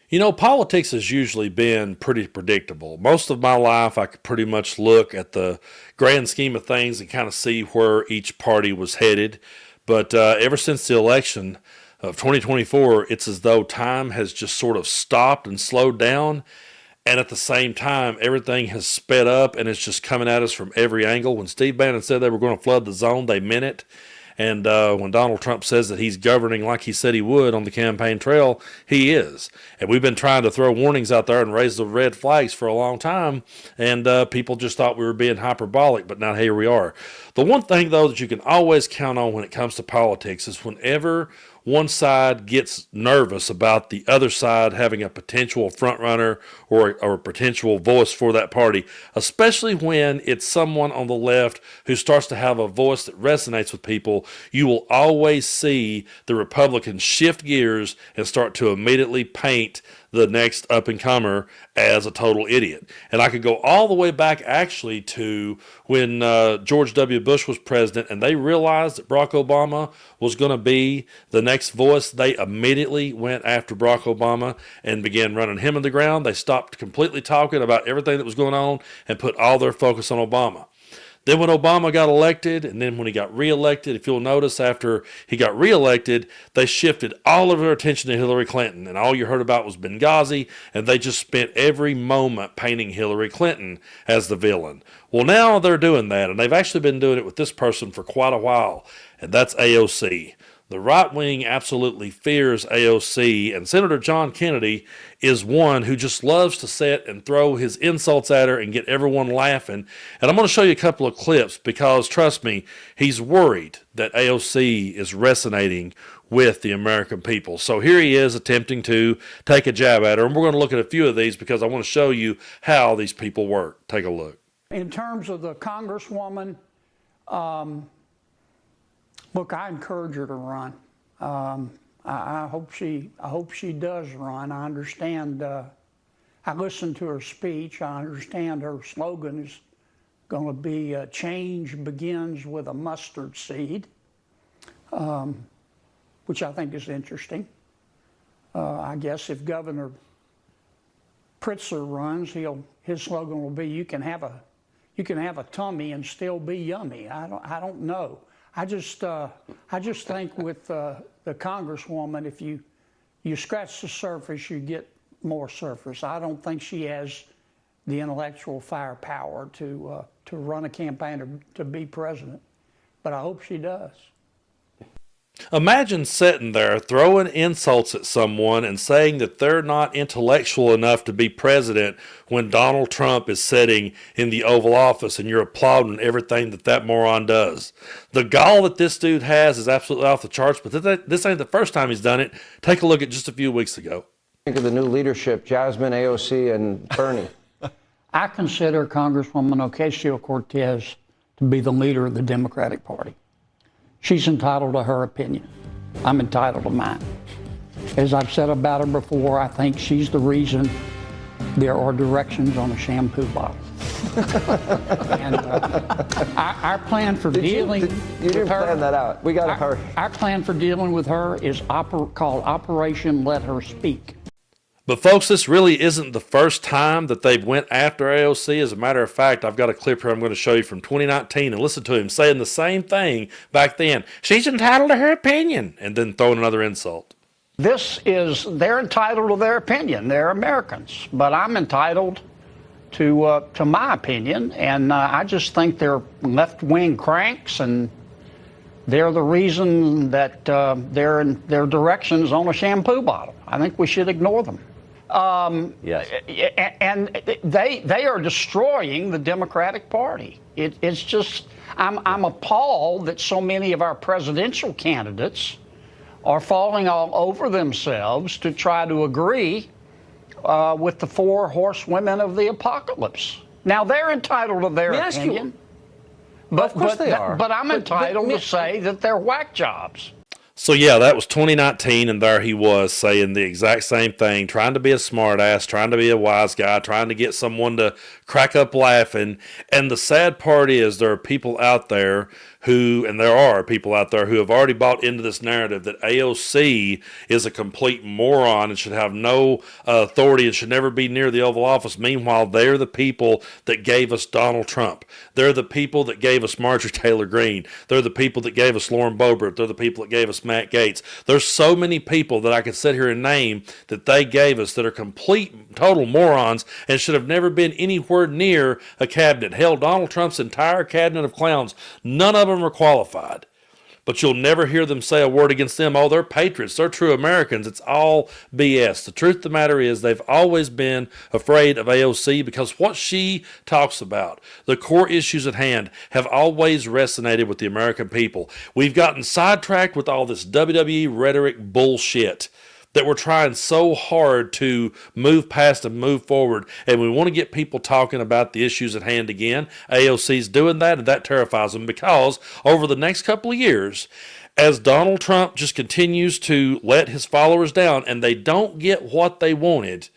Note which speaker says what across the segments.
Speaker 1: You know, politics has usually been pretty predictable. Most of my life, I could pretty much look at the grand scheme of things and kind of see where each party was headed. But ever since the election of 2024, it's as though time has just sort of stopped and slowed down. And at the same time, everything has sped up and it's just coming at us from every angle. When Steve Bannon said they were going to flood the zone, they meant it. And when Donald Trump says that he's governing like he said he would on the campaign trail, he is. And we've been trying to throw warnings out there and raise the red flags for a long time. And people just thought we were being hyperbolic, but now here we are. The one thing, though, that you can always count on when it comes to politics is whenever one side gets nervous about the other side having a potential front runner or a potential voice for that party, especially when it's someone on the left who starts to have a voice that resonates with people, you will always see the Republicans shift gears and start to immediately paint the next up and comer as a total idiot. And I could go all the way back actually to when George W. Bush was president and they realized that Barack Obama was going to be the next voice. They immediately went after Barack Obama and began running him in the ground. They stopped completely talking about everything that was going on and put all their focus on Obama. Then when Obama got elected, and then when he got reelected, if you'll notice after he got reelected, they shifted all of their attention to Hillary Clinton. And all you heard about was Benghazi, and they just spent every moment painting Hillary Clinton as the villain. Well, now they're doing that, and they've actually been doing it with this person for quite a while, and that's AOC. The right wing absolutely fears AOC, and Senator John Kennedy is one who just loves to sit and throw his insults at her and get everyone laughing. And I'm going to show you a couple of clips because, trust me, he's worried that AOC is resonating with the American people. So here he is attempting to take a jab at her, and we're going to look at a few of these because I want to show you how these people work. Take a look.
Speaker 2: In terms of the Congresswoman, look, I encourage her to run. I hope she does run. I understand. I listened to her speech. I understand her slogan is going to be "Change begins with a mustard seed," which I think is interesting. I guess if Governor Pritzker runs, his slogan will be "You can have a tummy and still be yummy." I don't know. I just think with the Congresswoman, if you scratch the surface, you get more surface. I don't think she has the intellectual firepower to run a campaign or to be president, but I hope she does.
Speaker 1: Imagine sitting there throwing insults at someone and saying that they're not intellectual enough to be president when Donald Trump is sitting in the Oval Office and you're applauding everything that moron does. The gall that this dude has is absolutely off the charts, but this ain't the first time he's done it. Take a look at just a few weeks ago.
Speaker 3: Think of the new leadership, Jasmine, AOC, and Bernie.
Speaker 2: I consider Congresswoman Ocasio-Cortez to be the leader of the Democratic Party. She's entitled to her opinion. I'm entitled to mine. As I've said about her before, I think she's the reason there are directions on a shampoo bottle. And our plan for dealing with her...
Speaker 3: You didn't plan that out. We got to hurry.
Speaker 2: Our plan for dealing with her is called Operation Let Her Speak.
Speaker 1: But folks, this really isn't the first time that they've went after AOC. As a matter of fact, I've got a clip here I'm going to show you from 2019 and listen to him saying the same thing back then. She's entitled to her opinion, and then throwing another insult.
Speaker 2: They're entitled to their opinion. They're Americans, but I'm entitled to my opinion, and I just think they're left-wing cranks, and they're the reason that their directions on a shampoo bottle. I think we should ignore them.
Speaker 3: Yes.
Speaker 2: And they are destroying the Democratic Party. It's just, I'm appalled that so many of our presidential candidates are falling all over themselves to try to agree with the four horsewomen of the apocalypse. Now, they're entitled to their opinion.
Speaker 3: But of course they are.
Speaker 2: But I'm entitled to say that they're whack jobs.
Speaker 1: So yeah, that was 2019, and there he was saying the exact same thing, trying to be a smartass, trying to be a wise guy, trying to get someone to crack up laughing. And the sad part is there are people out there and there are people out there who have already bought into this narrative that AOC is a complete moron and should have no authority and should never be near the Oval Office. Meanwhile, they're the people that gave us Donald Trump. They're the people that gave us Marjorie Taylor Greene. They're the people that gave us Lauren Boebert. They're the people that gave us Matt Gaetz. There's so many people that I could sit here and name that they gave us that are complete, total morons and should have never been anywhere near a cabinet. Hell, Donald Trump's entire cabinet of clowns, none of them are qualified. But you'll never hear them say a word against them. Oh, they're patriots. They're true Americans. It's all BS. The truth of the matter is they've always been afraid of AOC because what she talks about, the core issues at hand, have always resonated with the American people. We've gotten sidetracked with all this WWE rhetoric bullshit that we're trying so hard to move past and move forward. And we want to get people talking about the issues at hand again. AOC's doing that, and that terrifies them because over the next couple of years, as Donald Trump just continues to let his followers down and they don't get what they wanted,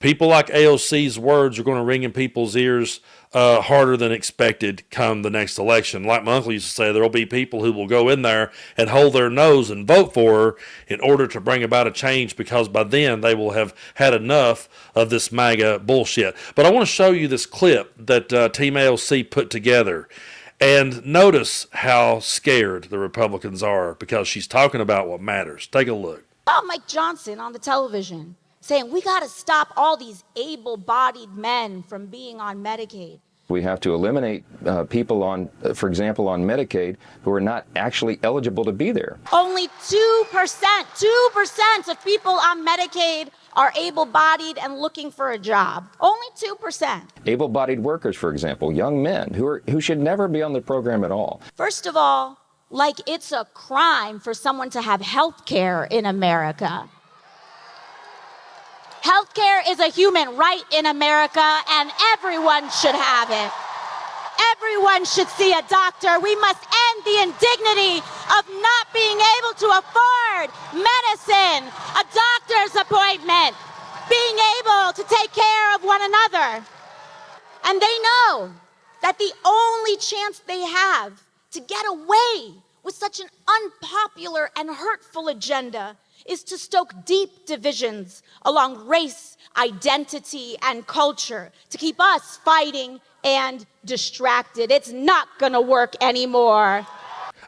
Speaker 1: people like AOC's words are going to ring in people's ears harder than expected come the next election. Like my uncle used to say, there will be people who will go in there and hold their nose and vote for her in order to bring about a change because by then they will have had enough of this MAGA bullshit. But I want to show you this clip that Team AOC put together. And notice how scared the Republicans are because she's talking about what matters. Take a look.
Speaker 4: About Mike Johnson on the television saying we got to stop all these able-bodied men from being on Medicaid.
Speaker 5: We have to eliminate people on, for example, on Medicaid who are not actually eligible to be there.
Speaker 4: Only 2% of people on Medicaid are able-bodied and looking for a job. Only 2%.
Speaker 5: Able-bodied workers, for example, young men who should never be on the program at all.
Speaker 4: First of all, like it's a crime for someone to have health care in America. Healthcare is a human right in America, and everyone should have it. Everyone should see a doctor. We must end the indignity of not being able to afford medicine, a doctor's appointment, being able to take care of one another. And they know that the only chance they have to get away with such an unpopular and hurtful agenda is to stoke deep divisions along race, identity, and culture to keep us fighting and distracted. It's not going to work anymore.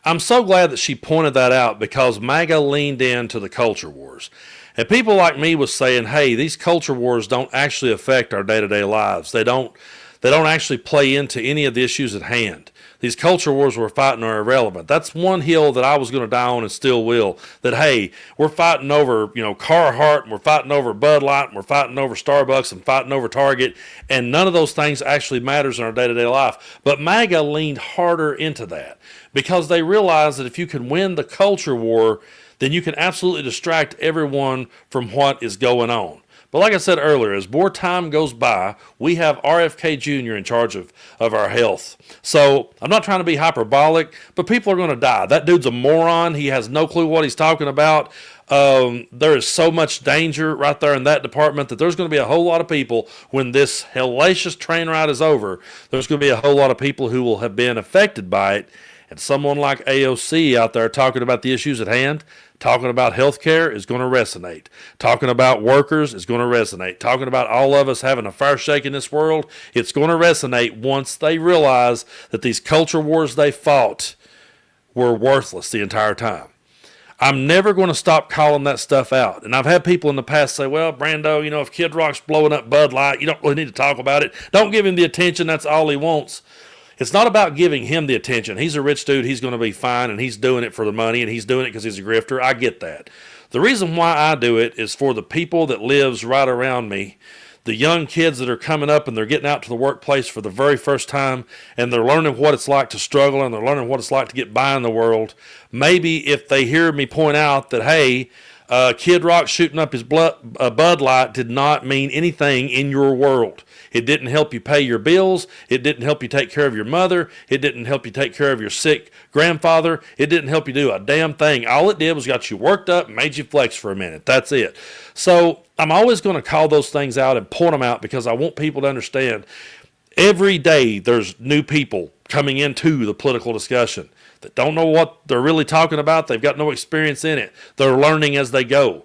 Speaker 1: I'm so glad that she pointed that out because MAGA leaned into the culture wars. And people like me was saying, hey, these culture wars don't actually affect our day-to-day lives. They don't actually play into any of the issues at hand. These culture wars we're fighting are irrelevant. That's one hill that I was going to die on and still will. That, hey, we're fighting over, Carhartt, and we're fighting over Bud Light, and we're fighting over Starbucks, and fighting over Target, and none of those things actually matters in our day-to-day life. But MAGA leaned harder into that because they realized that if you can win the culture war, then you can absolutely distract everyone from what is going on. But like I said earlier, as more time goes by, we have RFK Jr. in charge of our health. So I'm not trying to be hyperbolic, but people are going to die. That dude's a moron. He has no clue what he's talking about. There is so much danger right there in that department that there's going to be a whole lot of people when this hellacious train ride is over. There's going to be a whole lot of people who will have been affected by it. And someone like AOC out there talking about the issues at hand, talking about health care is going to resonate. Talking about workers is going to resonate. Talking about all of us having a fair shake in this world, it's going to resonate once they realize that these culture wars they fought were worthless the entire time. I'm never going to stop calling that stuff out. And I've had people in the past say, well, Brando, if Kid Rock's blowing up Bud Light, you don't really need to talk about it. Don't give him the attention. That's all he wants. It's not about giving him the attention. He's a rich dude. He's going to be fine, and he's doing it for the money, and he's doing it because he's a grifter. I get that. The reason why I do it is for the people that lives right around me, the young kids that are coming up and they're getting out to the workplace for the very first time, and they're learning what it's like to struggle, and they're learning what it's like to get by in the world. Maybe if they hear me point out that, hey, Kid Rock shooting up his Bud Light did not mean anything in your world. It didn't help you pay your bills. It didn't help you take care of your mother. It didn't help you take care of your sick grandfather. It didn't help you do a damn thing. All it did was got you worked up and made you flex for a minute. That's it. So I'm always going to call those things out and point them out because I want people to understand every day there's new people coming into the political discussion. that don't know what they're really talking about. They've got no experience in it. They're learning as they go.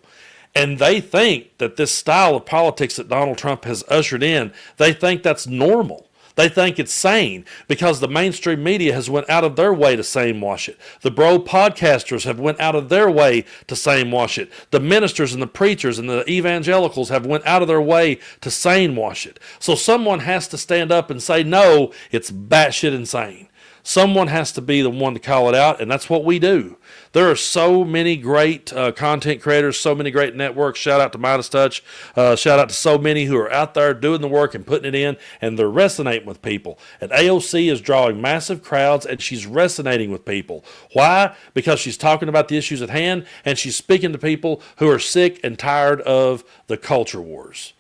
Speaker 1: And they think that this style of politics that Donald Trump has ushered in, they think that's normal. They think it's sane because the mainstream media has went out of their way to same-wash it. The bro podcasters have went out of their way to same-wash it. The ministers and the preachers and the evangelicals have went out of their way to sane-wash it. So someone has to stand up and say, no, it's batshit insane. Someone has to be the one to call it out, and that's what we do. There are so many great content creators, so many great networks. Shout out to Midas Touch. Shout out to so many who are out there doing the work and putting it in, and they're resonating with people. And AOC is drawing massive crowds, and she's resonating with people. Why? Because she's talking about the issues at hand, and she's speaking to people who are sick and tired of the culture wars.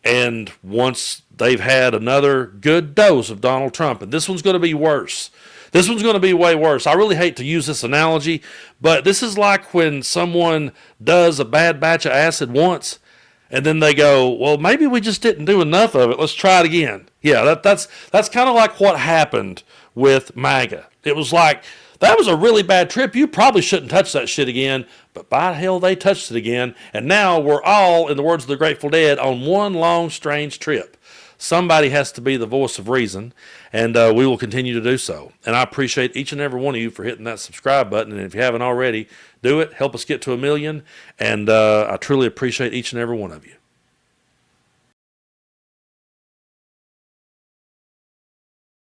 Speaker 1: And once they've had another good dose of Donald Trump, and this one's going to be worse. This one's going to be way worse. I really hate to use this analogy, but this is like when someone does a bad batch of acid once, and then they go, well, maybe we just didn't do enough of it. Let's try it again. Yeah, that's kind of like what happened with Maga. It was like, that was a really bad trip. You probably shouldn't touch that shit again. But by hell, they touched it again. And now we're all, in the words of the Grateful Dead, on one long, strange trip. Somebody has to be the voice of reason, and we will continue to do so. And I appreciate each and every one of you for hitting that subscribe button. And if you haven't already, do it. Help us get to 1 million. And I truly appreciate each and every one of you.